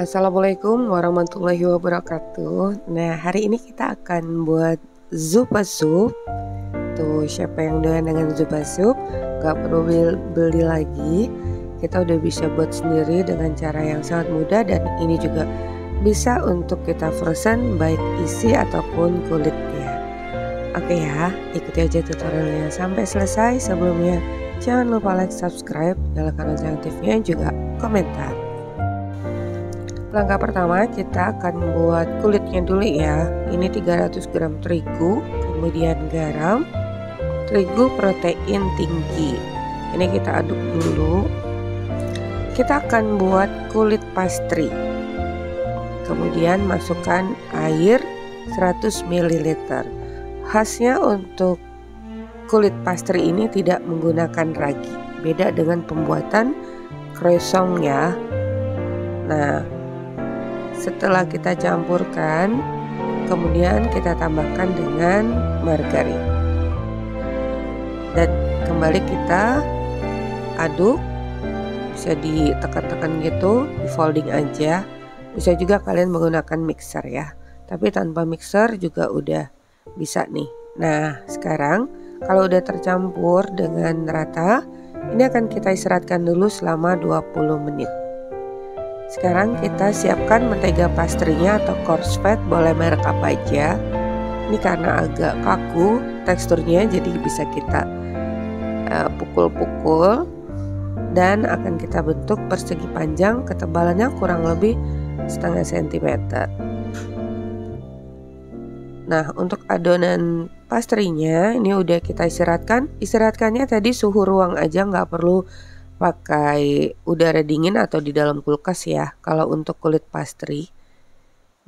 Assalamualaikum warahmatullahi wabarakatuh. Nah, hari ini kita akan buat zupa sup. Tuh, siapa yang doyan dengan zupa sup, gak perlu beli lagi. Kita udah bisa buat sendiri dengan cara yang sangat mudah, dan ini juga bisa untuk kita frozen baik isi ataupun kulitnya. Oke ya, ikuti aja tutorialnya sampai selesai. Sebelumnya jangan lupa like, subscribe, nyalakan lonceng aktifnya, juga komentar. Langkah pertama, kita akan buat kulitnya dulu ya. Ini 300 gram terigu, kemudian garam, terigu protein tinggi. Ini kita aduk dulu. Kita akan buat kulit pastry. Kemudian masukkan air 100 ml. Khasnya untuk kulit pastry ini tidak menggunakan ragi. Beda dengan pembuatan croissant ya. Nah, setelah kita campurkan, kemudian kita tambahkan dengan margarin. Dan kembali kita aduk. Bisa ditekan-tekan gitu, di folding aja. Bisa juga kalian menggunakan mixer ya. Tapi tanpa mixer juga udah bisa nih. Nah, sekarang kalau udah tercampur dengan rata, ini akan kita istirahatkan dulu selama 20 menit. Sekarang kita siapkan mentega pastrinya atau coarse fat, boleh merek apa aja. Ini karena agak kaku teksturnya, jadi bisa kita pukul-pukul dan akan kita bentuk persegi panjang, ketebalannya kurang lebih setengah sentimeter. Nah, untuk adonan pastrinya ini udah kita istirahatkan. Istirahatkannya tadi suhu ruang aja, nggak perlu pakai udara dingin atau di dalam kulkas ya. Kalau untuk kulit pastry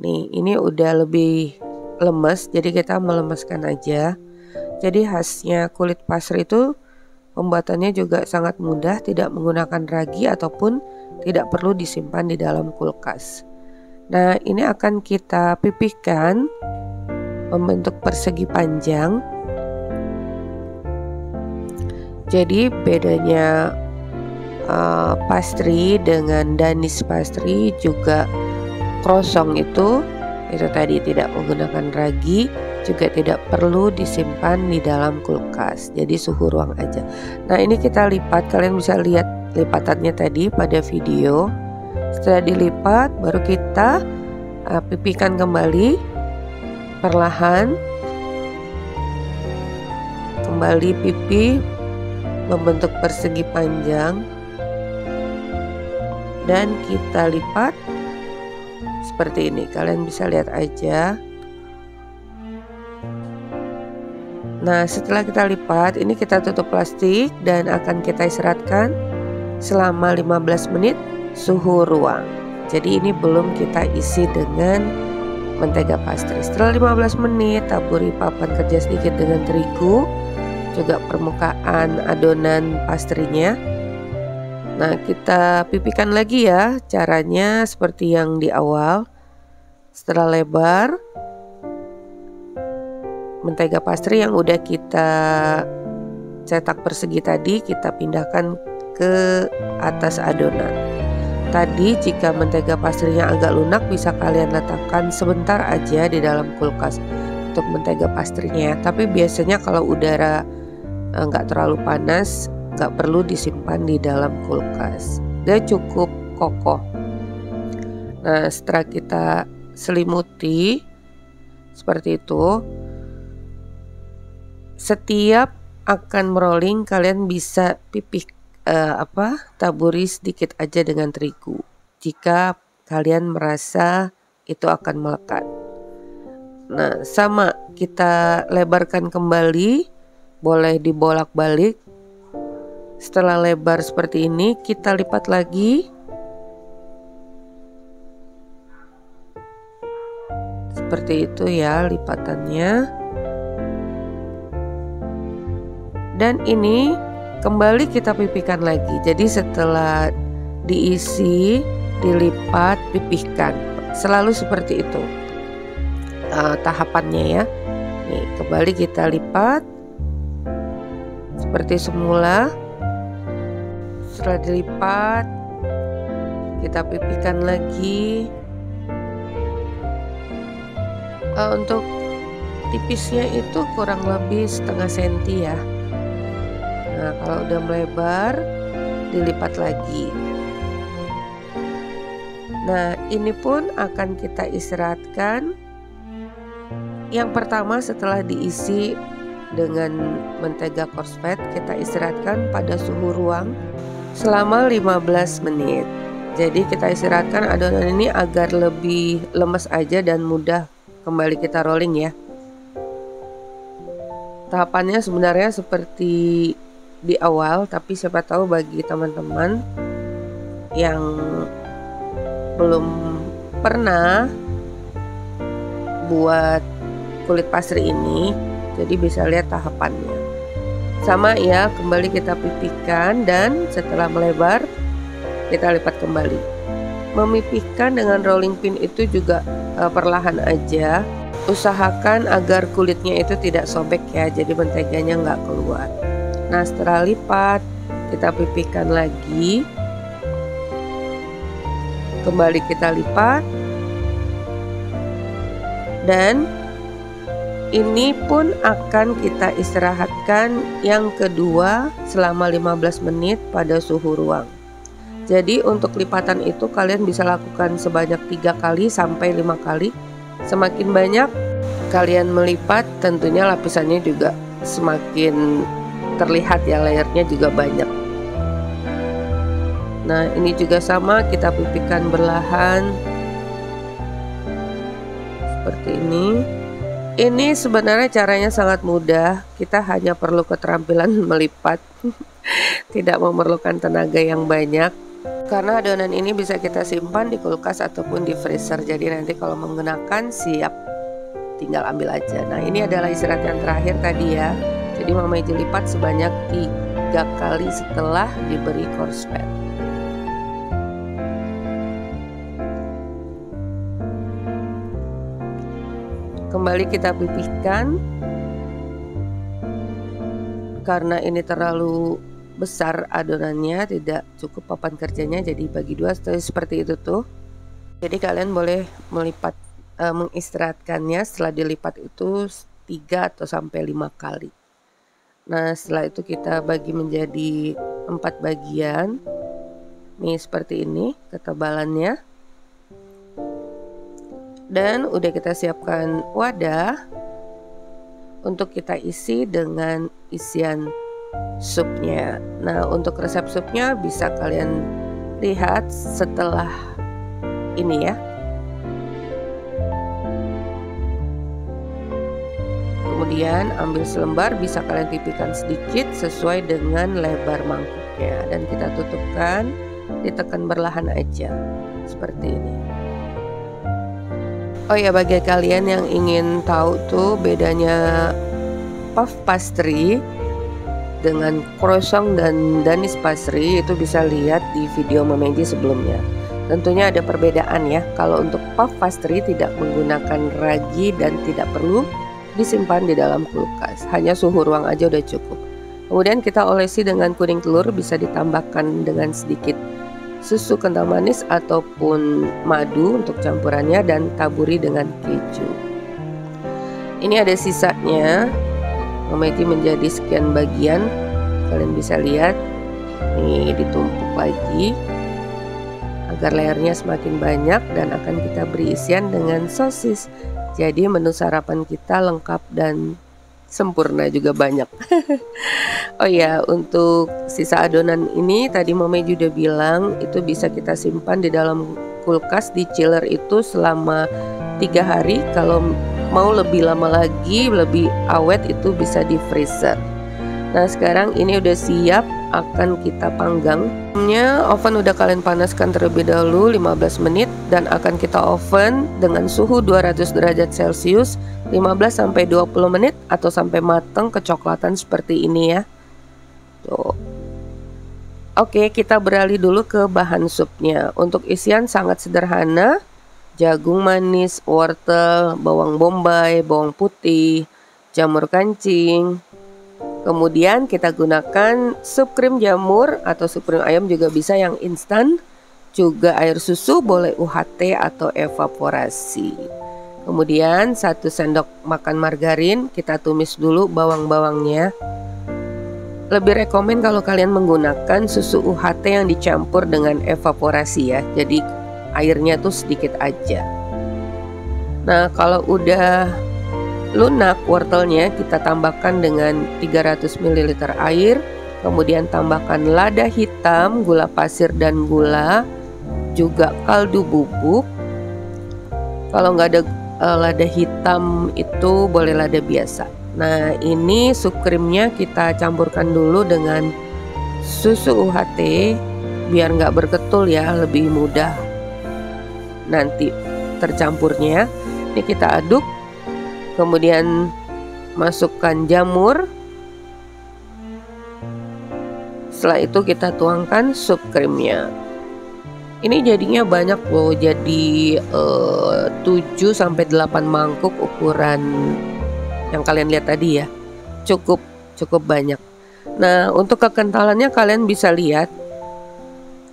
nih, ini udah lebih lemes, jadi kita melemeskan aja. Jadi khasnya kulit pastry itu pembuatannya juga sangat mudah, tidak menggunakan ragi ataupun tidak perlu disimpan di dalam kulkas. Nah, ini akan kita pipihkan membentuk persegi panjang. Jadi bedanya pastry dengan Danish pastry juga croissant itu tadi tidak menggunakan ragi, juga tidak perlu disimpan di dalam kulkas, jadi suhu ruang aja. Nah, ini kita lipat, kalian bisa lihat lipatannya tadi pada video. Setelah dilipat baru kita pipihkan kembali perlahan, kembali pipih membentuk persegi panjang. Dan kita lipat seperti ini, kalian bisa lihat aja. Nah, setelah kita lipat, ini kita tutup plastik dan akan kita istirahatkan selama 15 menit suhu ruang. Jadi ini belum kita isi dengan mentega pastry. Setelah 15 menit, taburi papan kerja sedikit dengan terigu, juga permukaan adonan pastrinya. Nah, kita pipihkan lagi ya, caranya seperti yang di awal. Setelah lebar, mentega pastry yang udah kita cetak persegi tadi kita pindahkan ke atas adonan. Tadi jika mentega pastrinya agak lunak, bisa kalian letakkan sebentar aja di dalam kulkas untuk mentega pastrinya. Tapi biasanya kalau udara nggak terlalu panas, nggak perlu disimpan di dalam kulkas, dia cukup kokoh. Nah, setelah kita selimuti seperti itu, setiap akan merolling kalian bisa pipih taburi sedikit aja dengan terigu jika kalian merasa itu akan melekat. Nah, sama kita lebarkan kembali, boleh dibolak-balik. Setelah lebar seperti ini, kita lipat lagi. Seperti itu ya lipatannya. Dan ini kembali kita pipihkan lagi. Jadi setelah diisi, dilipat, pipihkan. Selalu seperti itu tahapannya ya. Nih, kembali kita lipat seperti semula. Setelah dilipat, Kita pipihkan lagi. Untuk tipisnya itu kurang lebih setengah senti ya. Nah, kalau udah melebar, dilipat lagi. Nah, ini pun akan kita istirahatkan. Yang pertama, setelah diisi dengan mentega courge fed, kita istirahatkan pada suhu ruang selama 15 menit. Jadi kita istirahatkan adonan ini agar lebih lemes aja dan mudah kembali kita rolling ya. Tahapannya sebenarnya seperti di awal, tapi siapa tahu bagi teman-teman yang belum pernah buat kulit pastry ini, jadi bisa lihat tahapannya. Sama ya, kembali kita pipihkan dan setelah melebar kita lipat kembali. Memipihkan dengan rolling pin itu juga perlahan aja. Usahakan agar kulitnya itu tidak sobek ya, jadi menteganya nggak keluar. Nah, setelah lipat kita pipihkan lagi, kembali kita lipat, dan ini pun akan kita istirahatkan yang kedua selama 15 menit pada suhu ruang. Jadi untuk lipatan itu kalian bisa lakukan sebanyak 3 kali sampai 5 kali. Semakin banyak kalian melipat, tentunya lapisannya juga semakin terlihat ya, layernya juga banyak. Nah, ini juga sama, kita pipihkan berlahan seperti ini. Ini sebenarnya caranya sangat mudah, kita hanya perlu keterampilan melipat. Tidak memerlukan tenaga yang banyak. Karena adonan ini bisa kita simpan di kulkas ataupun di freezer. Jadi nanti kalau menggunakan siap, tinggal ambil aja. Nah, ini adalah istirahat yang terakhir tadi ya. Jadi Mama Iji lipat sebanyak 3 kali setelah diberi courge fed. Kembali kita pipihkan. Karena ini terlalu besar adonannya, tidak cukup papan kerjanya, jadi bagi 2 seperti itu tuh. Jadi kalian boleh melipat, mengistirahatkannya setelah dilipat itu 3 atau sampai 5 kali. Nah, setelah itu kita bagi menjadi 4 bagian. Nih seperti ini ketebalannya. Dan udah kita siapkan wadah untuk kita isi dengan isian supnya. Nah, untuk resep supnya bisa kalian lihat setelah ini ya. Kemudian ambil selembar, bisa kalian pipihkan sedikit sesuai dengan lebar mangkuknya, dan kita tutupkan, ditekan berlahan aja seperti ini. Oh ya, bagi kalian yang ingin tahu tuh bedanya puff pastry dengan croissant dan Danish pastry, itu bisa lihat di video Mama Iji sebelumnya. Tentunya ada perbedaan ya. Kalau untuk puff pastry tidak menggunakan ragi dan tidak perlu disimpan di dalam kulkas, hanya suhu ruang aja udah cukup. Kemudian kita olesi dengan kuning telur, bisa ditambahkan dengan sedikit susu kental manis ataupun madu untuk campurannya, dan taburi dengan keju. Ini ada sisanya, Mama Iji menjadi sekian bagian. Kalian bisa lihat, ini ditumpuk lagi agar layarnya semakin banyak, dan akan kita beri isian dengan sosis. Jadi menu sarapan kita lengkap dan sempurna juga banyak. Oh ya, untuk sisa adonan ini tadi Mama Iji udah bilang itu bisa kita simpan di dalam kulkas di chiller itu selama 3 hari. Kalau mau lebih lama lagi, lebih awet, itu bisa di freezer. Nah, sekarang ini udah siap, akan kita panggang. Oven udah kalian panaskan terlebih dahulu 15 menit, dan akan kita oven dengan suhu 200 derajat Celcius 15-20 menit atau sampai matang kecoklatan seperti ini ya. Tuh. Oke, kita beralih dulu ke bahan supnya. Untuk isian sangat sederhana, jagung manis, wortel, bawang bombay, bawang putih, jamur kancing. Kemudian kita gunakan sup krim jamur atau sup krim ayam juga bisa yang instan. juga air susu boleh UHT atau evaporasi. Kemudian 1 sendok makan margarin, kita tumis dulu bawang-bawangnya. Lebih rekomen kalau kalian menggunakan susu UHT yang dicampur dengan evaporasi ya. Jadi airnya tuh sedikit aja. Nah, kalau udah lunak wortelnya, kita tambahkan dengan 300 ml air. Kemudian tambahkan lada hitam, gula pasir dan gula, juga kaldu bubuk. Kalau nggak ada lada hitam itu boleh lada biasa. Nah, ini sup krimnya kita campurkan dulu dengan susu UHT biar nggak berketul ya, lebih mudah nanti tercampurnya. Ini kita aduk, kemudian masukkan jamur. Setelah itu kita tuangkan sup krimnya. Ini jadinya banyak loh, jadi 7-8 mangkuk ukuran yang kalian lihat tadi ya. Cukup banyak. Nah, untuk kekentalannya kalian bisa lihat,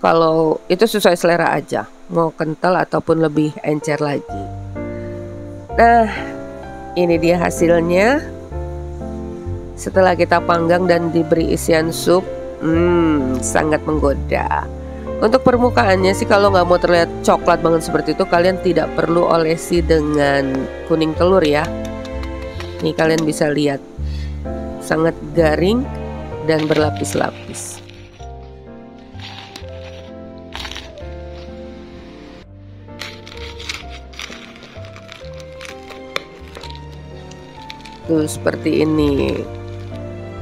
kalau itu sesuai selera aja, mau kental ataupun lebih encer lagi. Nah, ini dia hasilnya. Setelah kita panggang dan diberi isian sup, sangat menggoda. Untuk permukaannya sih, kalau nggak mau terlihat coklat banget seperti itu, kalian tidak perlu olesi dengan kuning telur ya. Nih kalian bisa lihat, sangat garing dan berlapis-lapis. Tuh seperti ini,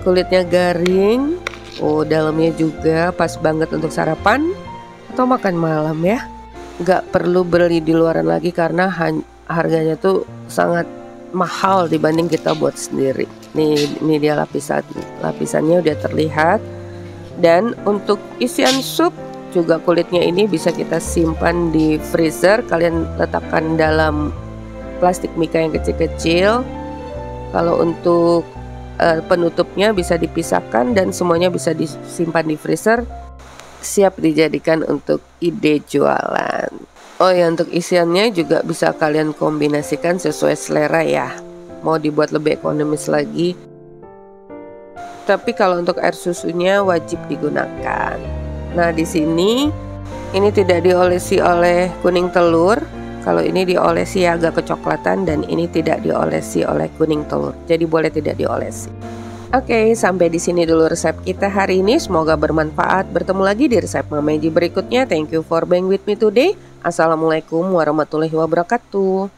kulitnya garing. Oh, dalamnya juga pas banget untuk sarapan atau makan malam ya. Nggak perlu beli di luaran lagi karena harganya tuh sangat mahal dibanding kita buat sendiri. Ini dia lapisannya udah terlihat. Dan untuk isian sup juga, kulitnya ini bisa kita simpan di freezer. Kalian letakkan dalam plastik mika yang kecil-kecil. Kalau untuk penutupnya bisa dipisahkan dan semuanya bisa disimpan di freezer, siap dijadikan untuk ide jualan. Oh ya, untuk isiannya juga bisa kalian kombinasikan sesuai selera ya. Mau dibuat lebih ekonomis lagi. Tapi kalau untuk air susunya wajib digunakan. Nah, di sini ini tidak diolesi oleh kuning telur. Kalau ini diolesi agak kecoklatan, dan ini tidak diolesi oleh kuning telur. Jadi boleh tidak diolesi. Oke, sampai di sini dulu resep kita hari ini. Semoga bermanfaat. Bertemu lagi di resep Mama Eji berikutnya. Thank you for being with me today. Assalamualaikum warahmatullahi wabarakatuh.